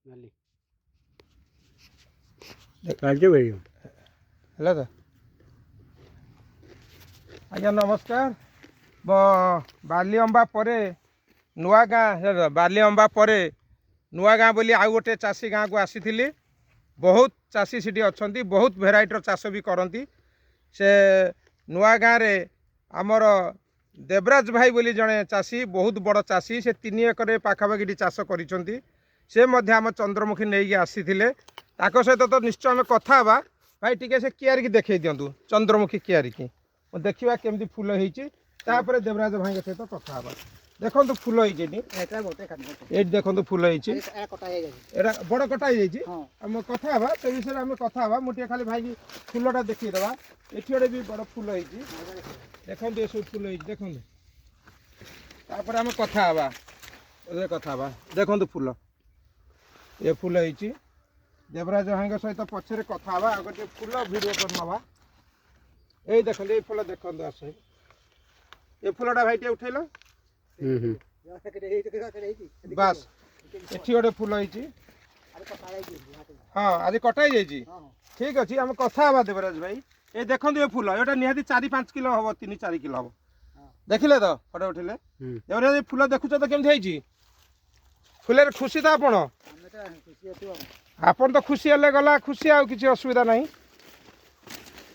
ହେଲା ତ ଆଜ୍ଞା ନମସ୍କାର। ବାଲିଅମ୍ବା ପରେ ନୂଆ ଗାଁ ବାଲିଅମ୍ବା ପରେ ନୂଆ ଗାଁ ବୋଲି ଆଉ ଗୋଟେ ଚାଷୀ ଗାଁକୁ ଆସିଥିଲି। ବହୁତ ଚାଷୀ ସେଠି ଅଛନ୍ତି, ବହୁତ ଭେରାଇଟିର ଚାଷ ବି କରନ୍ତି। ସେ ନୂଆ ଗାଁରେ ଆମର ଦେବରାଜ ଭାଇ ବୋଲି ଜଣେ ଚାଷୀ, ବହୁତ ବଡ଼ ଚାଷୀ, ସେ 3 ଏକର ପାଖାପାଖି ଚାଷ କରିଛନ୍ତି। ସେ ମଧ୍ୟ ଆମ ଚନ୍ଦ୍ରମୁଖୀ ନେଇକି ଆସିଥିଲେ। ତାଙ୍କ ସହିତ ତ ନିଶ୍ଚୟ ଆମେ କଥା ହେବା। ଭାଇ ଟିକେ ସେ କିଆରିକି ଦେଖେଇ ଦିଅନ୍ତୁ, ଚନ୍ଦ୍ରମୁଖୀ କିଆରିକି ଦେଖିବା କେମିତି ଫୁଲ ହେଇଛି। ତାପରେ ଦେବରାଜ ଭାଇଙ୍କ ସହିତ କଥା ହେବା। ଦେଖନ୍ତୁ ଫୁଲ ହେଇଛି ଏଇଠି ଦେଖନ୍ତୁ ଫୁଲ ହେଇଛି। ଏଇଟା ବଡ଼ କଟା ହେଇଯାଇଛି। ଆମେ କଥା ହେବା ସେ ବିଷୟରେ ଆମେ କଥା ହେବା। ମୁଁ ଟିକେ ଖାଲି ଭାଇକି ଫୁଲଟା ଦେଖେଇଦେବା। ଏଠି ଗୋଟେ ବି ବଡ଼ ଫୁଲ ହେଇଛି, ଦେଖନ୍ତୁ ଏସବୁ ଫୁଲ ହେଇଛି ଦେଖନ୍ତୁ। ତାପରେ ଆମେ କଥା ହେବା ଦେଖନ୍ତୁ ଫୁଲ ଏ ଫୁଲ ହେଇଛି। ଦେବରାଜ ଭାଇଙ୍କ ସହିତ ପଛରେ କଥା ହେବା। ଆଉ ଗୋଟେ ଫୁଲ ଭିଡ଼ିଓ କରିନେବା। ଏଇ ଦେଖନ୍ତୁ ଏଇ ଫୁଲ ଦେଖନ୍ତୁ ଆସ। ଏ ଫୁଲଟା ଭାଇ ଟିକେ ଉଠେଇଲ। ବାସ୍ ଏଠି ଗୋଟେ ଫୁଲ ହେଇଛି। ହଁ ଆଜି କଟା ହେଇଯାଇଛି। ଠିକ୍ ଅଛି ଆମେ କଥା ହେବା ଦେବରାଜ ଭାଇ। ଏ ଦେଖନ୍ତୁ ଏ ଫୁଲ ଏଇଟା ନିହାତି 4-5 କିଲୋ ହେବ, 3-4 କିଲୋ ହେବ। ଦେଖିଲେ ତ ଫଟୋ ଉଠିଲେ। ଦେବରାଜ ଫୁଲ ଦେଖୁଛ ତ କେମିତି ହେଇଛି। ଫୁଲରେ ଖୁସି ତ ଆପଣ ତ ଖୁସି ହେଲେ ଗଲା ଖୁସି, ଆଉ କିଛି ଅସୁବିଧା ନାହିଁ।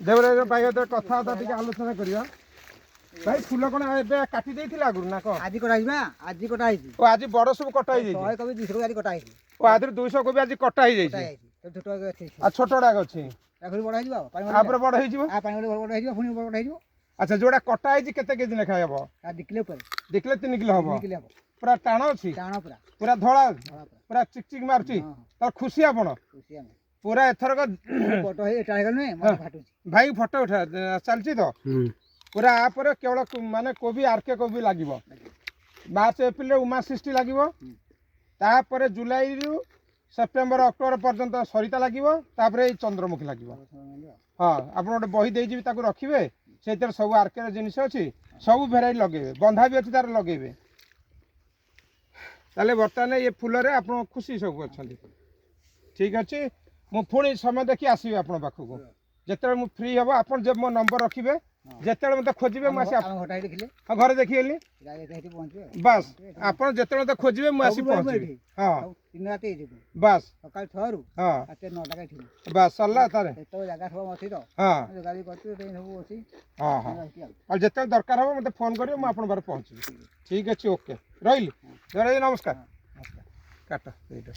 ଦେବରାଜ ଭାଇ କଥାବାର୍ତ୍ତା ଟିକେ ଆଲୋଚନା କରିବା। ଭାଇ ଫୁଲ କ'ଣ ଏବେ କାଟି ଦେଇଥିଲେ ଆଗରୁ ନା କ'ଣ? ଆଜି କଟା ହେଇଛି। ଆଜି କଟା ହେଇଛି। ଓ ଆଜି ବଡ଼ ସବୁ କଟା ହେଇଯାଇଛି। 100 କୋବି 200 ଆଜି କଟା ହେଇଛି। ଓ ଆଦିରେ 200 କୋବି ଆଜି କଟା ହେଇଯାଇଛି। ଆଉ ଛୋଟ ଗୁଡ଼ାକ ଅଛି, ବଡ଼ ହେଇଯିବ। ତାପରେ ବଡ଼ ହେଇଯିବ। ପାଣି ବଡ଼ ହେଇଯିବ, ପୁଣି ବଡ଼ ହେଇଯିବ। ଆଚ୍ଛା ଯୋଉଟା କଟା ହେଇଛି କେତେ କେଜି ଲେଖାଏଁ ହେବ? 2 କିଲୋ ଉପରେ। 2 କିଲୋ 3 କିଲୋ ହେବ। 3 କିଲୋ ହେବ। ପୁରା ଟାଣ ଅଛି, ଟାଣ ପୁରା ପୁରା ଧଳା, ପୁରା ପୁରା ଚିକଚିକ ମାରୁଛି। ତାର ଖୁସି ଆପଣ ଖୁସି ଆମେ ପୁରା ଏଥରକ ଫଟୋ ହେଇ ଏଟା ହେଇଗଲେ ନୁହେଁ ମତେ ଫାଟୁଛି। ଭାଇ ଫଟୋ ଉଠା ଚାଲିଛି ତ ପୁରା। ଆପରେ କେବଳ ମାନେ କୋବି ଆର୍କେ କୋବି ଲାଗିବ। ମାର୍ଚ୍ଚ ଏପ୍ରିଲରେ ଉମା ସୃଷ୍ଟି ଲାଗିବ। ତାପରେ ଜୁଲାଇରୁ ସେପ୍ଟେମ୍ବର ଅକ୍ଟୋବର ପର୍ଯ୍ୟନ୍ତ ସରିତା ଲାଗିବ। ତାପରେ ଏଇ ଚନ୍ଦ୍ରମୁଖୀ ଲାଗିବ। ହଁ ଆପଣ ଗୋଟେ ବହି ଦେଇଯିବି ତାକୁ ରଖିବେ। ସେଇଥିରେ ସବୁ ଆର୍କେର ଜିନିଷ ଅଛି, ସବୁ ଭେରାଇଟି ଲଗେଇବେ। ବନ୍ଧା ବି ଅଛି ତାର ଲଗେଇବେ। ତାହେଲେ ବର୍ତ୍ତମାନ ଏ ଫୁଲରେ ଆପଣ ଖୁସି ସବୁ ଅଛନ୍ତି। ଠିକ୍ ଅଛି, ମୁଁ ପୁଣି ସମୟ ଦେଖି ଆସିବି ଆପଣଙ୍କ ପାଖକୁ। ଯେତେବେଳେ ମୁଁ ଫ୍ରି ହେବ ଆପଣ ଯେ ମୋ ନମ୍ବର ରଖିବେ, ଯେତେବେଳେ ମୋତେ ଖୋଜିବେ ମୁଁ ଆସି ହଁ ଘରେ ଦେଖିଗଲି। ବାସ୍ ଆପଣ ଯେତେବେଳେ ମୋତେ ଖୋଜିବେ ମୁଁ ଆସି ପହଞ୍ଚିବି। ହଁ ବାସ୍ ସକାଳ 6ରୁ ହଁ ରାତି 9ଟା ଏଠି। ବାସ୍ ସରିଲା ତାହେଲେ। ଜାଗା ସବୁ ଅଛି ତ, ହଁ ଯୋଗାଯୋଗ କରୁଛୁ ସବୁ ଅଛି। ହଁ ହଁ ଆଉ ଯେତେବେଳେ ଦରକାର ହେବ ମୋତେ ଫୋନ୍ କରିବେ, ମୁଁ ଆପଣଙ୍କ ପାଖରେ ପହଞ୍ଚିବି। ଠିକ୍ ଅଛି, ଓକେ ରହିଲି। ନମସ୍କାର। କାଟ ଏଇଟା।